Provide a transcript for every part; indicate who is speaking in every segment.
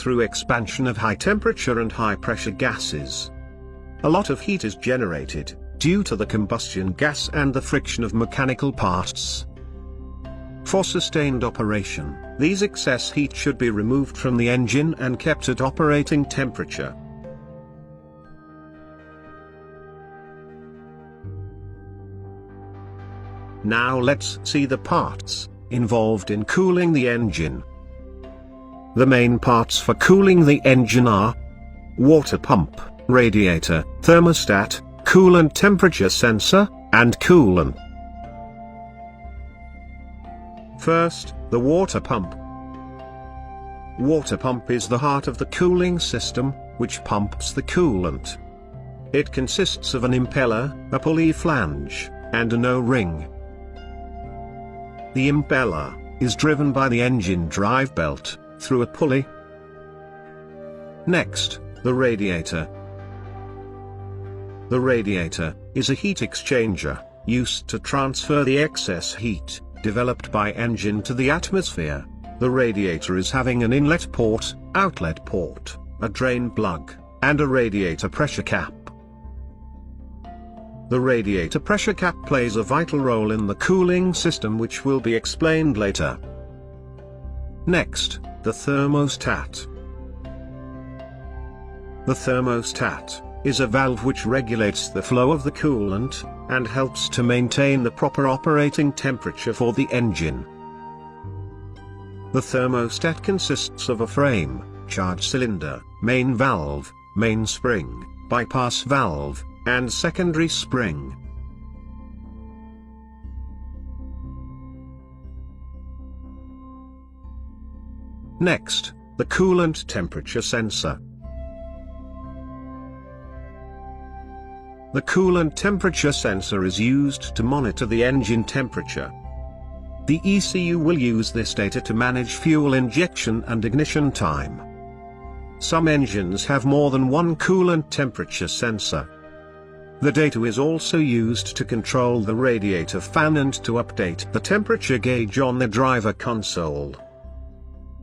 Speaker 1: through expansion of high temperature and high pressure gases. A lot of heat is generated due to the combustion gas and the friction of mechanical parts. For sustained operation, these excess heat should be removed from the engine and kept at operating temperature. Now let's see the parts involved in cooling the engine. The main parts for cooling the engine are water pump, radiator, thermostat, coolant temperature sensor, and coolant. First, the water pump. Water pump is the heart of the cooling system, which pumps the coolant. It consists of an impeller, a pulley flange, and an O-ring. The impeller is driven by the engine drive belt through a pulley. Next, the radiator. The radiator is a heat exchanger used to transfer the excess heat developed by engine to the atmosphere. The radiator is having an inlet port, outlet port, a drain plug, and a radiator pressure cap. The radiator pressure cap plays a vital role in the cooling system, which will be explained later. Next, the thermostat. The thermostat is a valve which regulates the flow of the coolant and helps to maintain the proper operating temperature for the engine. The thermostat consists of a frame, charge cylinder, main valve, main spring, bypass valve, and secondary spring. Next, the coolant temperature sensor. The coolant temperature sensor is used to monitor the engine temperature. The ECU will use this data to manage fuel injection and ignition time. Some engines have more than one coolant temperature sensor. The data is also used to control the radiator fan and to update the temperature gauge on the driver console.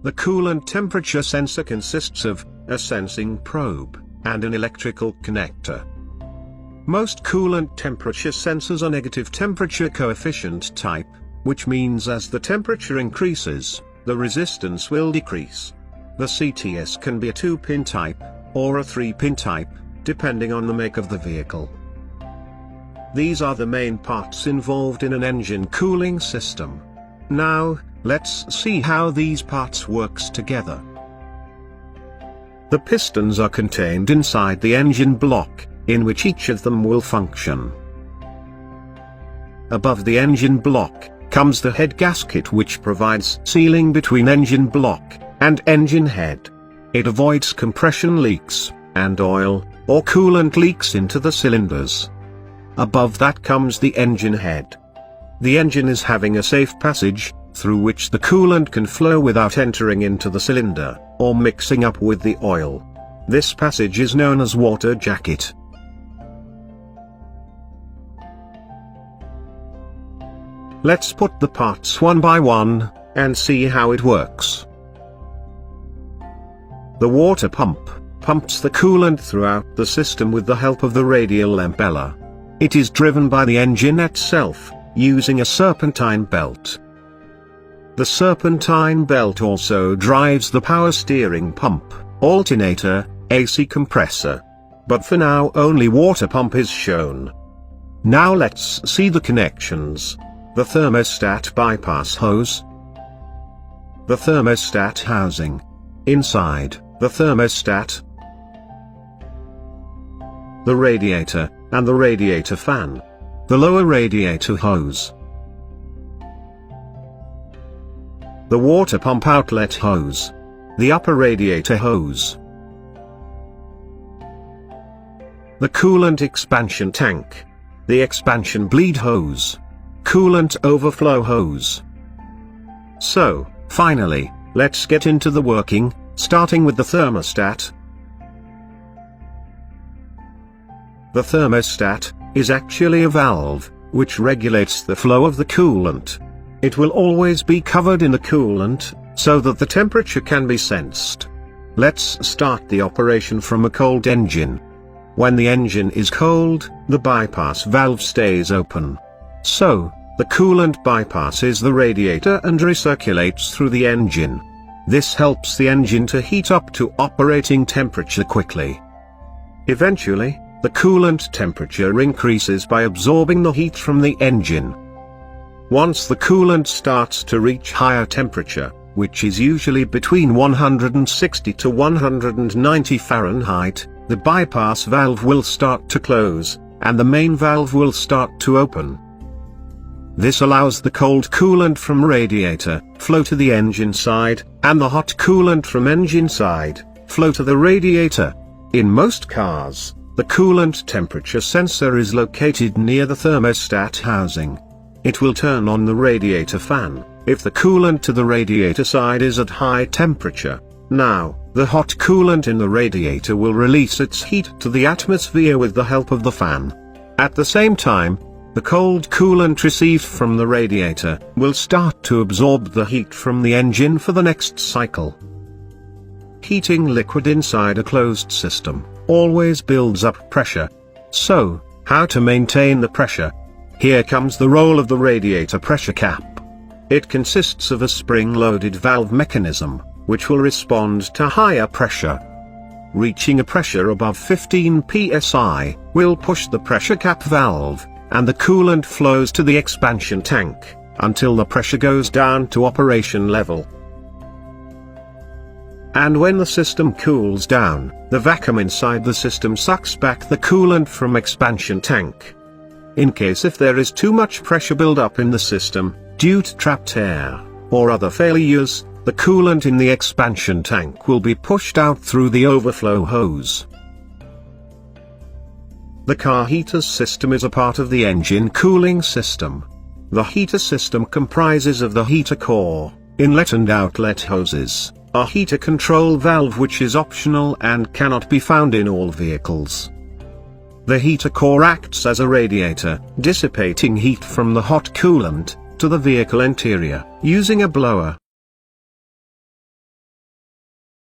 Speaker 1: The coolant temperature sensor consists of a sensing probe and an electrical connector. Most coolant temperature sensors are negative temperature coefficient type, which means as the temperature increases, the resistance will decrease. The CTS can be a 2-pin type, or a 3-pin type, depending on the make of the vehicle. These are the main parts involved in an engine cooling system. Now, let's see how these parts works together. The pistons are contained inside the engine block, in which each of them will function. Above the engine block comes the head gasket, which provides sealing between engine block and engine head. It avoids compression leaks and oil or coolant leaks into the cylinders. Above that comes the engine head. The engine is having a safe passage through which the coolant can flow without entering into the cylinder or mixing up with the oil. This passage is known as water jacket. Let's put the parts one by one and see how it works. The water pump pumps the coolant throughout the system with the help of the radial impeller. It is driven by the engine itself, using a serpentine belt. The serpentine belt also drives the power steering pump, alternator, AC compressor. But for now only water pump is shown. Now let's see the connections. The thermostat bypass hose. The thermostat housing. Inside the thermostat. The radiator, and the radiator fan. The lower radiator hose. The water pump outlet hose. The upper radiator hose. The coolant expansion tank. The expansion bleed hose. Coolant overflow hose. So, finally, let's get into the working, starting with the thermostat. The thermostat is actually a valve, which regulates the flow of the coolant. It will always be covered in the coolant, so that the temperature can be sensed. Let's start the operation from a cold engine. When the engine is cold, the bypass valve stays open. So, the coolant bypasses the radiator and recirculates through the engine. This helps the engine to heat up to operating temperature quickly. Eventually, the coolant temperature increases by absorbing the heat from the engine. Once the coolant starts to reach higher temperature, which is usually between 160 to 190 Fahrenheit, the bypass valve will start to close, and the main valve will start to open. This allows the cold coolant from radiator flow to the engine side, and the hot coolant from engine side flow to the radiator. In most cars, the coolant temperature sensor is located near the thermostat housing. It will turn on the radiator fan if the coolant to the radiator side is at high temperature. Now, the hot coolant in the radiator will release its heat to the atmosphere with the help of the fan. At the same time, the cold coolant received from the radiator will start to absorb the heat from the engine for the next cycle. Heating liquid inside a closed system always builds up pressure. So, how to maintain the pressure? Here comes the role of the radiator pressure cap. It consists of a spring-loaded valve mechanism, which will respond to higher pressure. Reaching a pressure above 15 psi will push the pressure cap valve, and the coolant flows to the expansion tank, until the pressure goes down to operation level. And when the system cools down, the vacuum inside the system sucks back the coolant from expansion tank. In case if there is too much pressure build-up in the system, due to trapped air, or other failures, the coolant in the expansion tank will be pushed out through the overflow hose. The car heater system is a part of the engine cooling system. The heater system comprises of the heater core, inlet and outlet hoses, a heater control valve which is optional and cannot be found in all vehicles. The heater core acts as a radiator, dissipating heat from the hot coolant to the vehicle interior, using a blower.